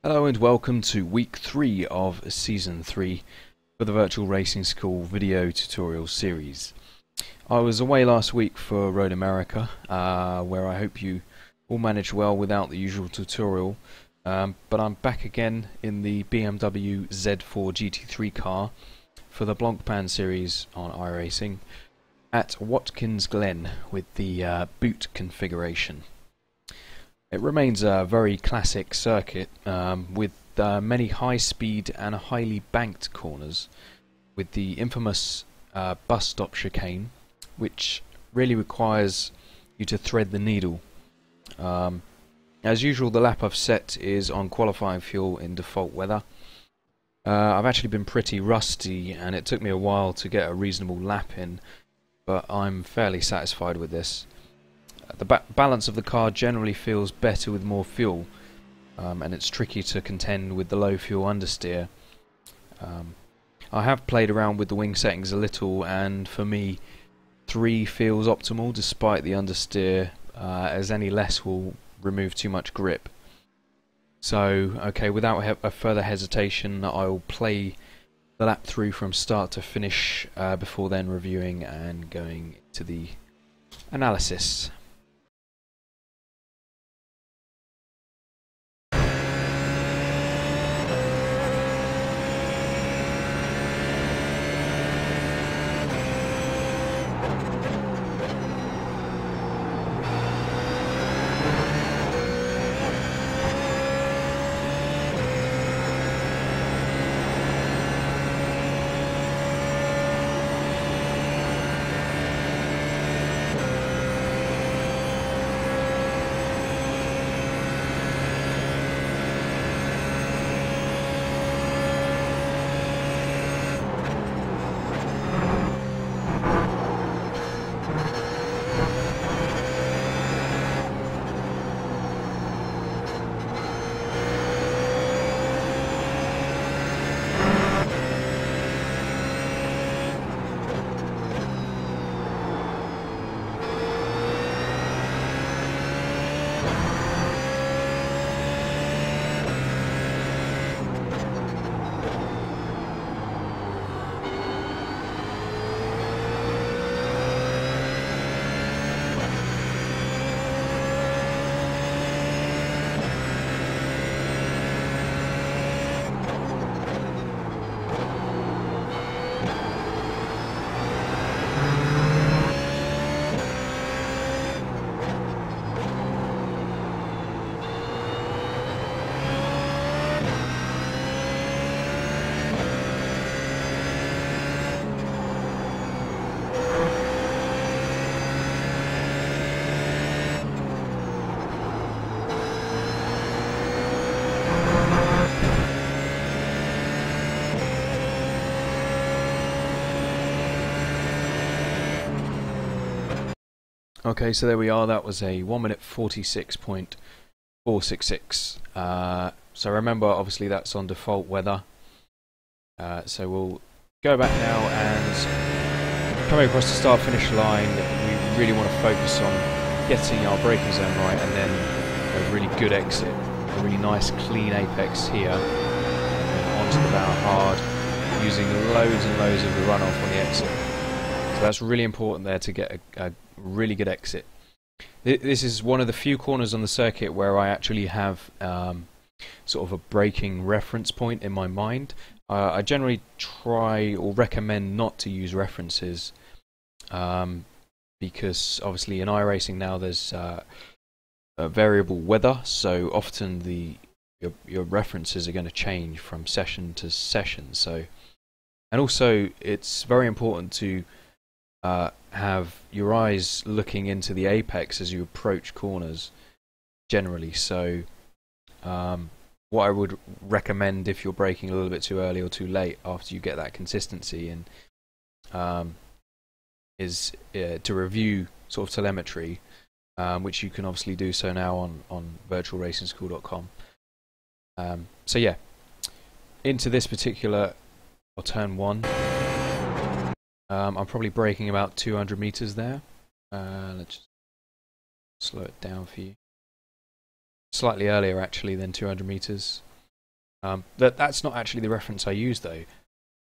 Hello and welcome to week 3 of season 3 for the Virtual Racing School video tutorial series. I was away last week for Road America, where I hope you all managed well without the usual tutorial, but I'm back again in the BMW Z4 GT3 car for the Blancpain series on iRacing at Watkins, Glen with the boot configuration. It remains a very classic circuit with many high-speed and highly banked corners, with the infamous bus stop chicane, which really requires you to thread the needle. As usual, the lap I've set is on qualifying fuel in default weather. I've actually been pretty rusty and it took me a while to get a reasonable lap in, but I'm fairly satisfied with this. The balance of the car generally feels better with more fuel, and it's tricky to contend with the low fuel understeer. I have played around with the wing settings a little, and for me 3 feels optimal despite the understeer, as any less will remove too much grip. So okay, without a further hesitation, I'll play the lap through from start to finish before then reviewing and going to the analysis. Okay, so there we are. That was a 1 minute 46.466. So remember, obviously that's on default weather. So we'll go back now and coming across the start-finish line, we really want to focus on getting our braking zone right, and then a really good exit, a really nice clean apex here, and onto the bow hard, using loads and loads of the runoff on the exit. So that's really important there to get a really good exit. This is one of the few corners on the circuit where I actually have sort of a braking reference point in my mind. I generally try or recommend not to use references because obviously in iRacing now there's variable weather, so often your references are going to change from session to session. So, and also it's very important to have your eyes looking into the apex as you approach corners generally. So what I would recommend if you're braking a little bit too early or too late after you get that consistency and is to review sort of telemetry, which you can obviously do so now on virtualracingschool.com. So yeah, into this particular turn 1. I'm probably braking about 200 meters there. Let's just slow it down for you. Slightly earlier actually than 200 meters. That's not actually the reference I use though,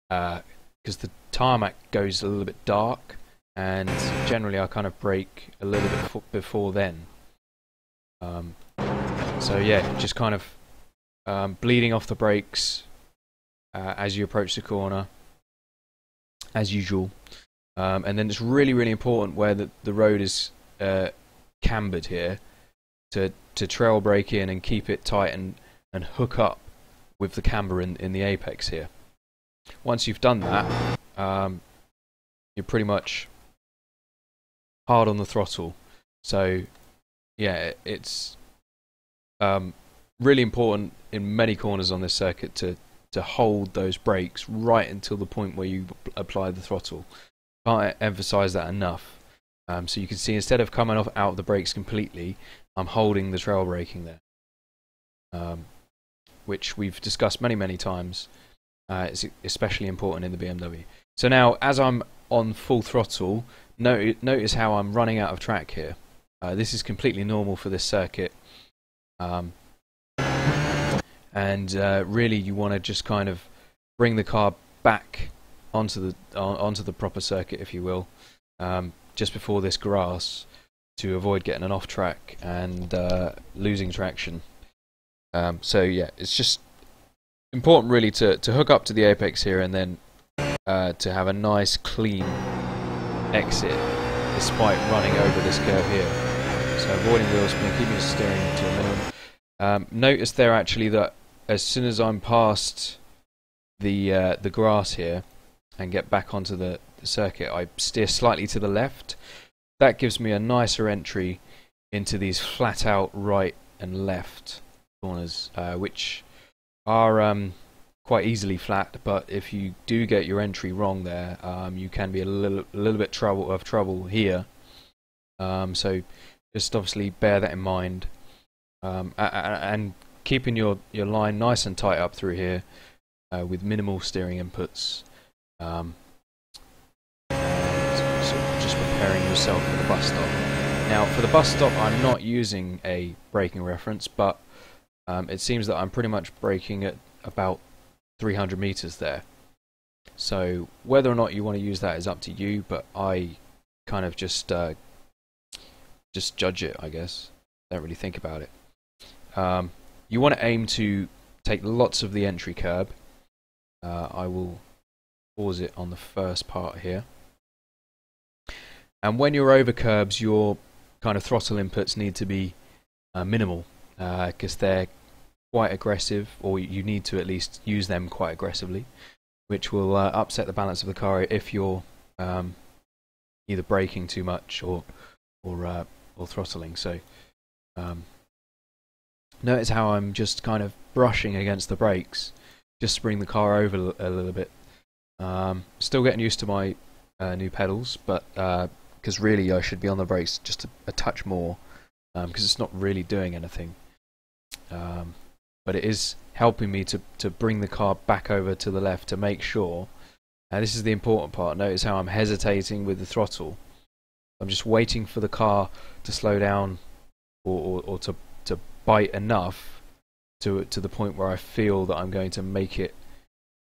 because the tarmac goes a little bit dark, and generally I kind of brake a little bit before then. So yeah, just kind of bleeding off the brakes as you approach the corner, as usual. And then it's really, really important where the road is cambered here to trail brake in and keep it tight and hook up with the camber in the apex here. Once you've done that, you're pretty much hard on the throttle. So yeah, it's really important in many corners on this circuit to hold those brakes right until the point where you apply the throttle. Can't emphasize that enough. So you can see instead of coming out of the brakes completely, I'm holding the trail braking there, which we've discussed many times. It's especially important in the BMW. So now, as I'm on full throttle, notice how I'm running out of track here. This is completely normal for this circuit. And really you want to just kind of bring the car back onto the proper circuit, if you will, just before this grass, to avoid getting an off track and losing traction. So yeah, it's just important really to hook up to the apex here, and then to have a nice clean exit despite running over this curve here. So avoiding wheel spin, keeping the steering to a minimum. Notice there actually that as soon as I'm past the grass here and get back onto the circuit, I steer slightly to the left. That gives me a nicer entry into these flat out right and left corners, which are quite easily flat, but if you do get your entry wrong there, you can be a little bit of trouble here. So just obviously bear that in mind, and keeping your line nice and tight up through here with minimal steering inputs. So just preparing yourself for the bus stop. Now for the bus stop I'm not using a braking reference, but it seems that I'm pretty much braking at about 300 meters there. So whether or not you want to use that is up to you, but I kind of just judge it, I guess. Don't really think about it. You want to aim to take lots of the entry curb. I will pause it on the first part here. And when you're over curbs, your kind of throttle inputs need to be minimal, because they're quite aggressive, or you need to at least use them quite aggressively, which will upset the balance of the car if you're either braking too much or throttling. So notice how I'm just kind of brushing against the brakes just to bring the car over a little bit. Still getting used to my new pedals, but because really I should be on the brakes just a touch more, because it's not really doing anything. But it is helping me to bring the car back over to the left to make sure. And this is the important part. Notice how I'm hesitating with the throttle. I'm just waiting for the car to slow down or to bite enough to the point where I feel that I'm going to make it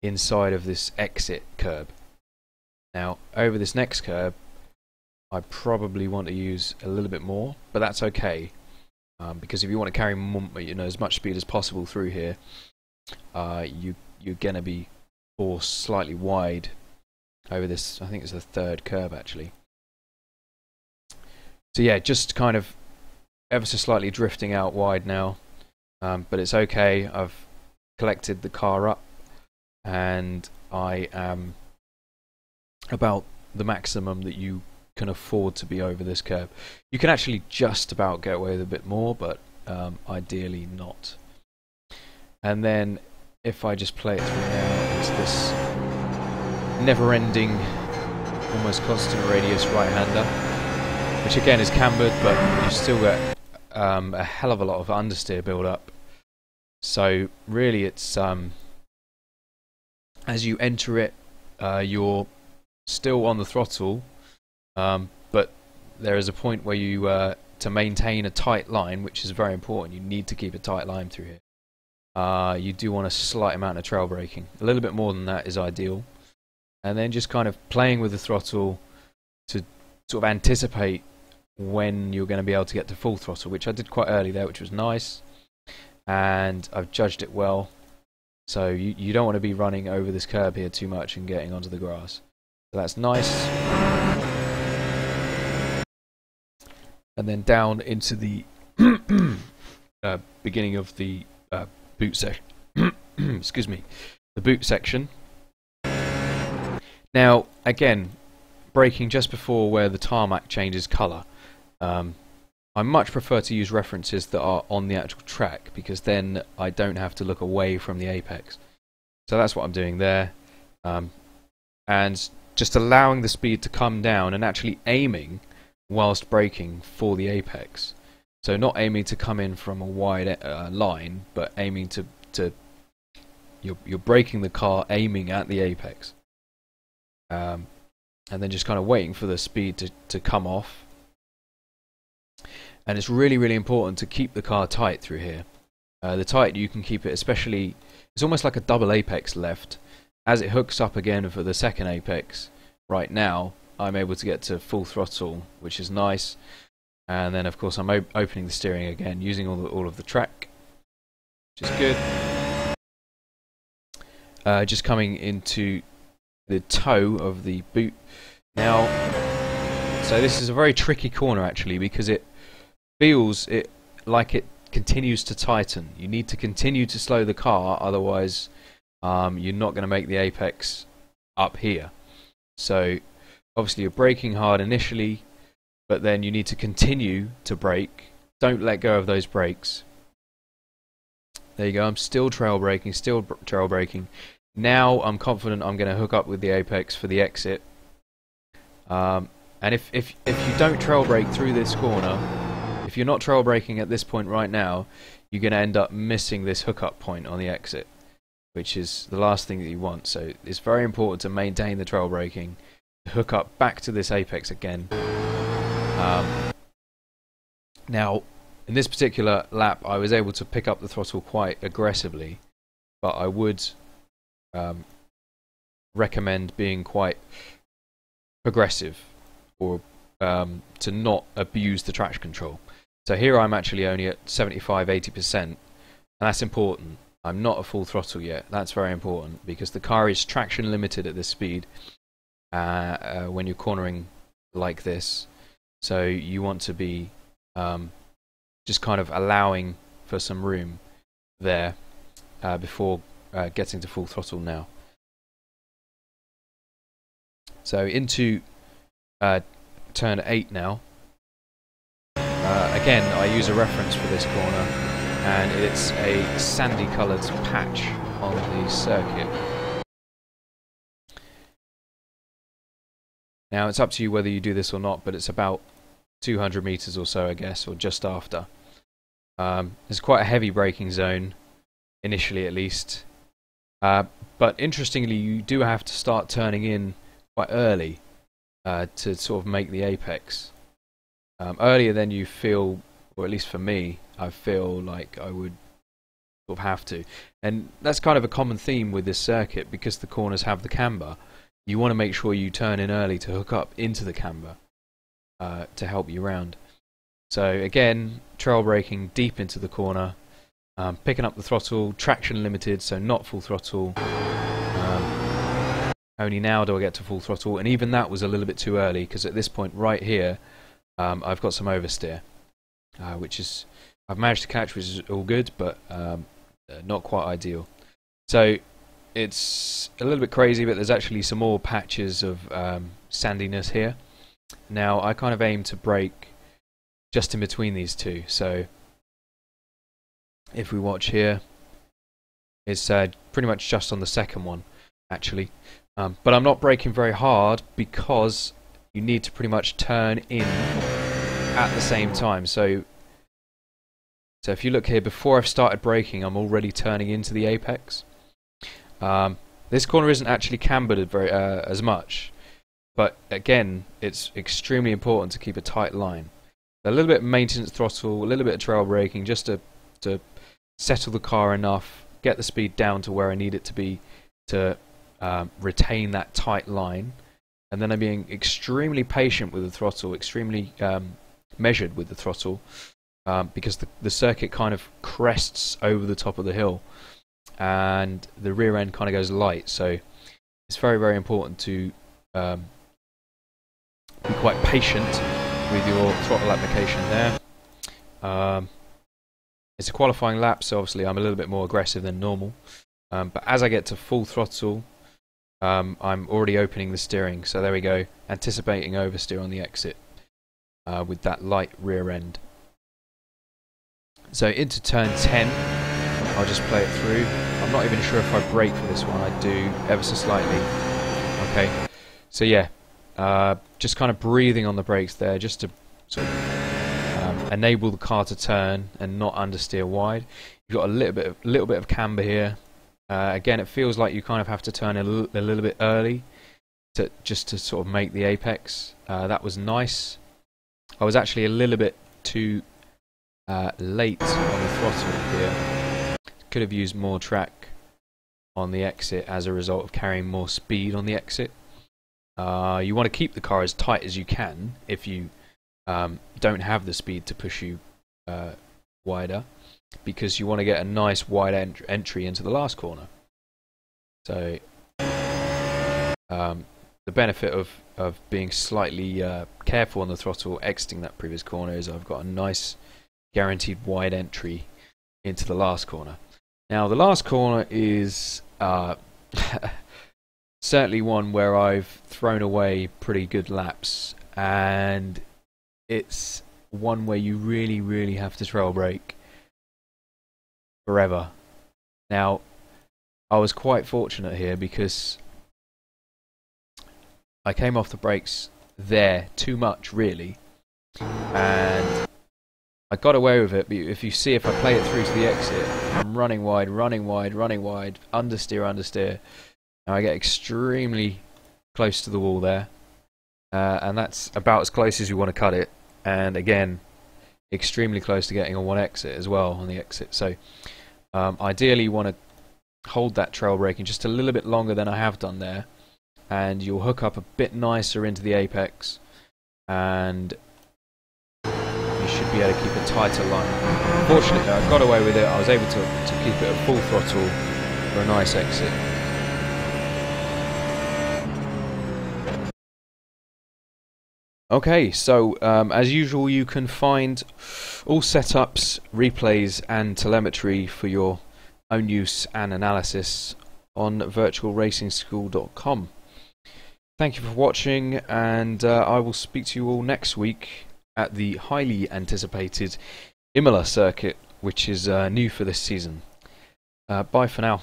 inside of this exit curb. Now over this next curb I probably want to use a little bit more, but that's okay. Because if you want to carry as much speed as possible through here, you're going to be forced slightly wide over this. I think it's the third curve actually. So yeah, just kind of ever so slightly drifting out wide now, but it's okay. I've collected the car up, and I am about the maximum that you can afford to be over this curve. You can actually just about get away with a bit more, but ideally not. And then if I just play it through now, it's this never-ending, almost constant radius right-hander, which again is cambered, but you still get a hell of a lot of understeer build-up. So really it's as you enter it, you're still on the throttle, but there is a point where you to maintain a tight line, which is very important. You need to keep a tight line through here. you do want a slight amount of trail braking. A little bit more than that is ideal. And then just kind of playing with the throttle to sort of anticipate when you're going to be able to get to full throttle, which I did quite early there, which was nice. And I've judged it well. So you don't want to be running over this curb here too much and getting onto the grass. So that's nice. And then down into the beginning of the boot section. Excuse me. The boot section. Now, again, braking just before where the tarmac changes colour. I much prefer to use references that are on the actual track, because then I don't have to look away from the apex. So that's what I'm doing there. And just allowing the speed to come down and actually aiming whilst braking for the apex. So not aiming to come in from a wide line, but aiming to you're braking the car aiming at the apex. And then just kind of waiting for the speed to come off. And it's really, really important to keep the car tight through here. The tighter you can keep it, especially, it's almost like a double apex left. As it hooks up again for the second apex, right now, I'm able to get to full throttle, which is nice. And then, of course, I'm opening the steering again, using all of the track, which is good. Just coming into the toe of the boot. Now, so this is a very tricky corner, actually, because it feels like it continues to tighten. You need to continue to slow the car, otherwise you're not going to make the apex up here. So obviously you're braking hard initially, but then you need to continue to brake. Don't let go of those brakes. There you go. I'm still trail braking, Now I'm confident I'm going to hook up with the apex for the exit. And if you don't trail brake through this corner, if you're not trail braking at this point right now, you're going to end up missing this hookup point on the exit, which is the last thing that you want. So it's very important to maintain the trail braking, hook up back to this apex again. Now, in this particular lap, I was able to pick up the throttle quite aggressively, but I would recommend being quite progressive, or to not abuse the traction control. So here I'm actually only at 75–80%, and that's important. I'm not at full throttle yet. That's very important, because the car is traction limited at this speed when you're cornering like this. So you want to be just kind of allowing for some room there before getting to full throttle now. So into turn 8 now. Again, I use a reference for this corner, and it's a sandy coloured patch on the circuit. Now it's up to you whether you do this or not, but it's about 200 meters or so, I guess, or just after. There's quite a heavy braking zone, initially at least. But interestingly, you do have to start turning in quite early to sort of make the apex. Earlier than you feel, or at least for me, I feel like I would sort of have to. And that's kind of a common theme with this circuit, because the corners have the camber. You want to make sure you turn in early to hook up into the camber to help you round. So again, trail braking deep into the corner, picking up the throttle, traction limited, so not full throttle. Only now do I get to full throttle, and even that was a little bit too early, because at this point right here, I've got some oversteer, which is I've managed to catch, which is all good, but not quite ideal. So it's a little bit crazy, but there's actually some more patches of sandiness here. Now I kind of aim to brake just in between these two. So if we watch here, it's pretty much just on the second one, actually. But I'm not braking very hard, because you need to pretty much turn in at the same time. So if you look here, before I've started braking, I'm already turning into the apex. This corner isn't actually cambered very as much, but again, it's extremely important to keep a tight line. A little bit of maintenance throttle, a little bit of trail braking, just to settle the car enough, get the speed down to where I need it to be to retain that tight line, and then I'm being extremely patient with the throttle, extremely measured with the throttle, because the circuit kind of crests over the top of the hill and the rear end kind of goes light, so it's very, very important to be quite patient with your throttle application there. It's a qualifying lap, so obviously I'm a little bit more aggressive than normal, but as I get to full throttle, I'm already opening the steering, so there we go, anticipating oversteer on the exit with that light rear end. So into turn 10, I'll just play it through. I'm not even sure if I brake for this one. I do, ever so slightly. Okay, so yeah, just kind of breathing on the brakes there, just to sort of enable the car to turn and not understeer wide. You've got a little bit of camber here. Again, it feels like you kind of have to turn a little bit early just to sort of make the apex. That was nice. I was actually a little bit too late on the throttle here. Could have used more track on the exit as a result of carrying more speed on the exit. You want to keep the car as tight as you can if you don't have the speed to push you wider, because you want to get a nice wide entry into the last corner. So the benefit of being slightly careful on the throttle exiting that previous corner is I've got a nice guaranteed wide entry into the last corner. Now the last corner is certainly one where I've thrown away pretty good laps, and it's one where you really, really have to trail brake forever. Now, I was quite fortunate here because I came off the brakes there too much, really, and I got away with it. But if you see, if I play it through to the exit, I'm running wide, understeer. Now I get extremely close to the wall there, and that's about as close as you want to cut it. And again, extremely close to getting on one exit as well on the exit. So ideally you want to hold that trail braking just a little bit longer than I have done there, and you'll hook up a bit nicer into the apex, and you should be able to keep a tighter line. Unfortunately, I got away with it. I was able to keep it at full throttle for a nice exit. Okay, so as usual, you can find all setups, replays and telemetry for your own use and analysis on virtualracingschool.com. Thank you for watching, and I will speak to you all next week at the highly anticipated Imola circuit, which is new for this season. Bye for now.